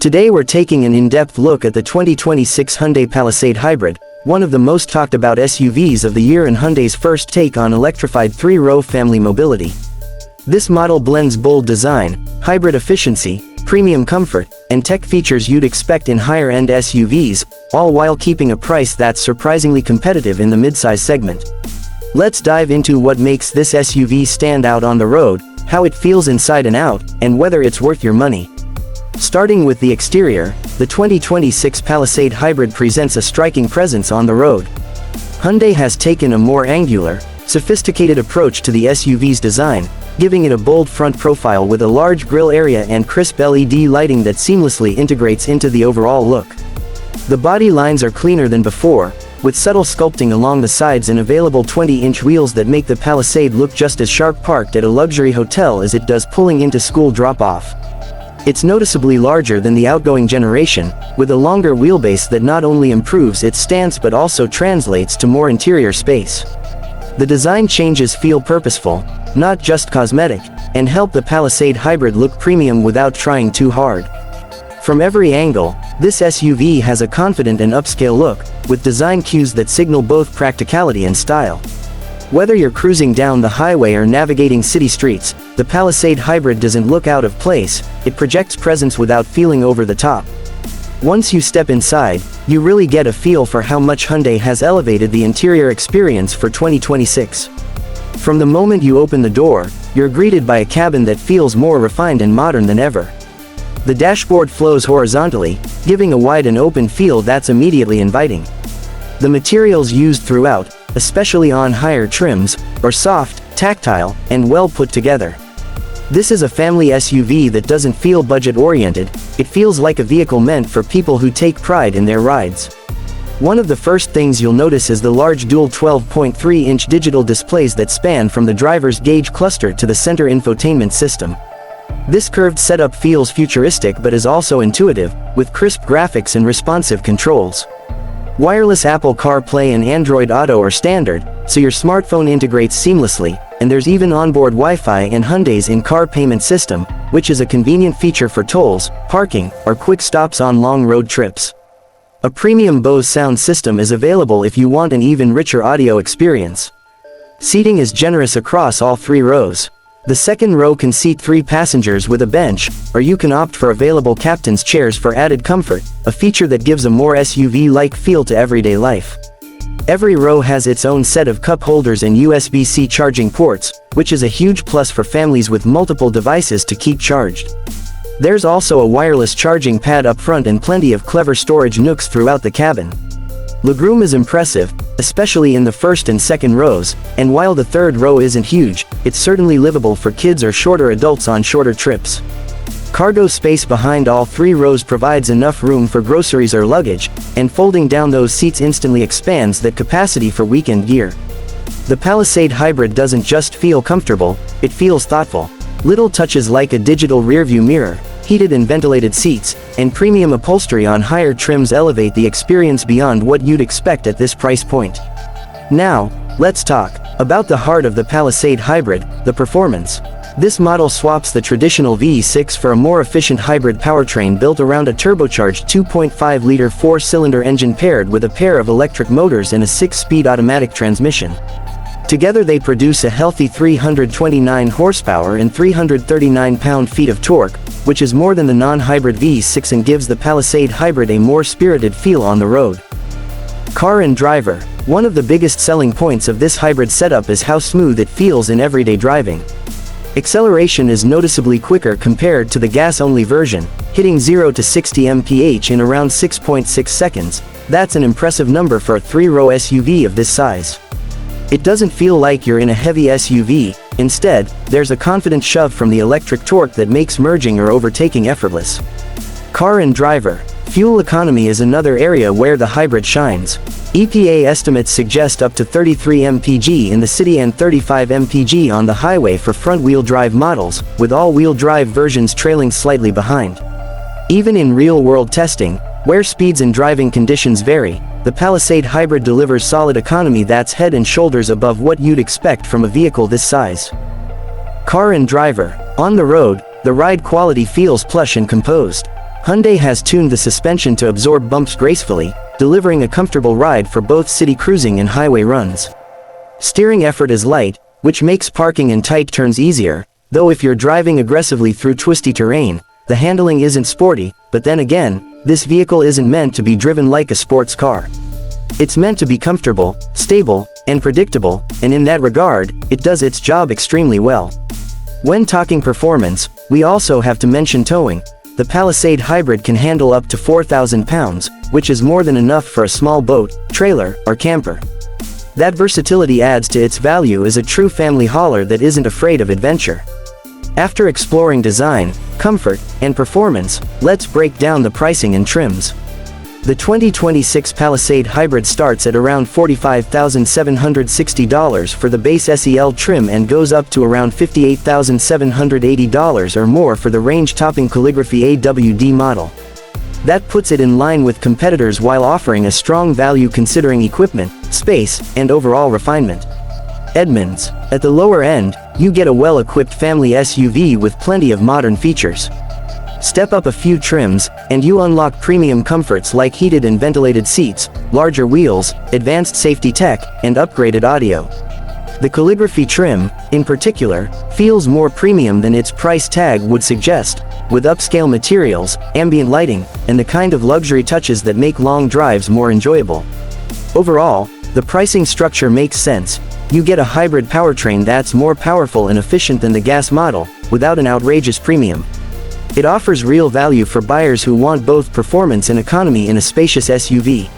Today we're taking an in-depth look at the 2026 Hyundai Palisade Hybrid, one of the most talked about SUVs of the year and Hyundai's first take on electrified three-row family mobility. This model blends bold design, hybrid efficiency, premium comfort, and tech features you'd expect in higher-end SUVs, all while keeping a price that's surprisingly competitive in the midsize segment. Let's dive into what makes this SUV stand out on the road, how it feels inside and out, and whether it's worth your money. Starting with the exterior, the 2026 Palisade Hybrid presents a striking presence on the road. Hyundai has taken a more angular, sophisticated approach to the SUV's design, giving it a bold front profile with a large grille area and crisp LED lighting that seamlessly integrates into the overall look. The body lines are cleaner than before, with subtle sculpting along the sides and available 20-inch wheels that make the Palisade look just as sharp parked at a luxury hotel as it does pulling into school drop-off. It's noticeably larger than the outgoing generation, with a longer wheelbase that not only improves its stance but also translates to more interior space. The design changes feel purposeful, not just cosmetic, and help the Palisade Hybrid look premium without trying too hard. From every angle, this SUV has a confident and upscale look, with design cues that signal both practicality and style. Whether you're cruising down the highway or navigating city streets, the Palisade Hybrid doesn't look out of place, it projects presence without feeling over the top. Once you step inside, you really get a feel for how much Hyundai has elevated the interior experience for 2026. From the moment you open the door, you're greeted by a cabin that feels more refined and modern than ever. The dashboard flows horizontally, giving a wide and open feel that's immediately inviting. The materials used throughout, especially on higher trims, are soft, tactile, and well put together. This is a family SUV that doesn't feel budget-oriented, it feels like a vehicle meant for people who take pride in their rides. One of the first things you'll notice is the large dual 12.3-inch digital displays that span from the driver's gauge cluster to the center infotainment system. This curved setup feels futuristic but is also intuitive, with crisp graphics and responsive controls. Wireless Apple CarPlay and Android Auto are standard, so your smartphone integrates seamlessly, and there's even onboard Wi-Fi and Hyundai's in-car payment system, which is a convenient feature for tolls, parking, or quick stops on long road trips. A premium Bose sound system is available if you want an even richer audio experience. Seating is generous across all three rows. The second row can seat 3 passengers with a bench, or you can opt for available captain's chairs for added comfort, a feature that gives a more SUV-like feel to everyday life. Every row has its own set of cup holders and USB-C charging ports, which is a huge plus for families with multiple devices to keep charged. There's also a wireless charging pad up front and plenty of clever storage nooks throughout the cabin. Legroom is impressive, especially in the first and second rows, and while the third row isn't huge, it's certainly livable for kids or shorter adults on shorter trips. Cargo space behind all 3 rows provides enough room for groceries or luggage, and folding down those seats instantly expands that capacity for weekend gear. The Palisade Hybrid doesn't just feel comfortable, it feels thoughtful. Little touches like a digital rearview mirror, heated and ventilated seats, and premium upholstery on higher trims elevate the experience beyond what you'd expect at this price point. Now, let's talk about the heart of the Palisade Hybrid, the performance. This model swaps the traditional V6 for a more efficient hybrid powertrain built around a turbocharged 2.5-liter 4-cylinder engine paired with a pair of electric motors and a 6-speed automatic transmission. Together they produce a healthy 329 horsepower and 339 pound-feet of torque, which is more than the non-hybrid V6 and gives the Palisade Hybrid a more spirited feel on the road. Car and driver. One of the biggest selling points of this hybrid setup is how smooth it feels in everyday driving. Acceleration is noticeably quicker compared to the gas-only version, hitting 0 to 60 mph in around 6.6 seconds. That's an impressive number for a 3-row SUV of this size. It doesn't feel like you're in a heavy SUV, instead, there's a confident shove from the electric torque that makes merging or overtaking effortless. Car and driver. Fuel economy is another area where the hybrid shines. EPA estimates suggest up to 33 MPG in the city and 35 MPG on the highway for front-wheel drive models, with all-wheel drive versions trailing slightly behind. Even in real-world testing, where speeds and driving conditions vary, the Palisade Hybrid delivers solid economy that's head and shoulders above what you'd expect from a vehicle this size. Car and driver. On the road, the ride quality feels plush and composed. Hyundai has tuned the suspension to absorb bumps gracefully, delivering a comfortable ride for both city cruising and highway runs. Steering effort is light, which makes parking in tight turns easier, though if you're driving aggressively through twisty terrain, the handling isn't sporty. But then again, this vehicle isn't meant to be driven like a sports car. It's meant to be comfortable, stable, and predictable, and in that regard, it does its job extremely well. When talking performance, we also have to mention towing. The Palisade Hybrid can handle up to 4,000 pounds, which is more than enough for a small boat, trailer, or camper. That versatility adds to its value as a true family hauler that isn't afraid of adventure. After exploring design, comfort, and performance, let's break down the pricing and trims. The 2026 Palisade Hybrid starts at around $45,760 for the base SEL trim and goes up to around $58,780 or more for the range-topping calligraphy AWD model. That puts it in line with competitors while offering a strong value considering equipment, space, and overall refinement. Edmunds. At the lower end, you get a well-equipped family SUV with plenty of modern features. Step up a few trims, and you unlock premium comforts like heated and ventilated seats, larger wheels, advanced safety tech, and upgraded audio. The calligraphy trim, in particular, feels more premium than its price tag would suggest, with upscale materials, ambient lighting, and the kind of luxury touches that make long drives more enjoyable. Overall, the pricing structure makes sense. You get a hybrid powertrain that's more powerful and efficient than the gas model, without an outrageous premium. It offers real value for buyers who want both performance and economy in a spacious SUV.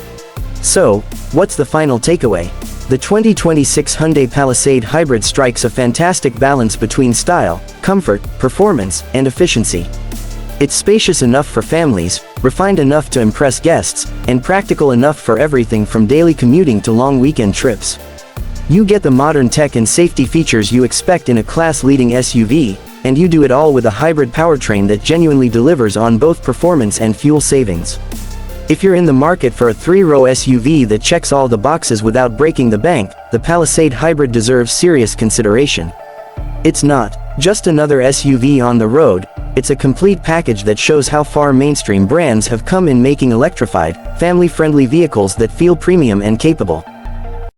So, what's the final takeaway? The 2026 Hyundai Palisade Hybrid strikes a fantastic balance between style, comfort, performance, and efficiency. It's spacious enough for families, refined enough to impress guests, and practical enough for everything from daily commuting to long weekend trips. You get the modern tech and safety features you expect in a class-leading SUV, and you do it all with a hybrid powertrain that genuinely delivers on both performance and fuel savings. If you're in the market for a three-row SUV that checks all the boxes without breaking the bank, the Palisade Hybrid deserves serious consideration. It's not just another SUV on the road, it's a complete package that shows how far mainstream brands have come in making electrified, family-friendly vehicles that feel premium and capable.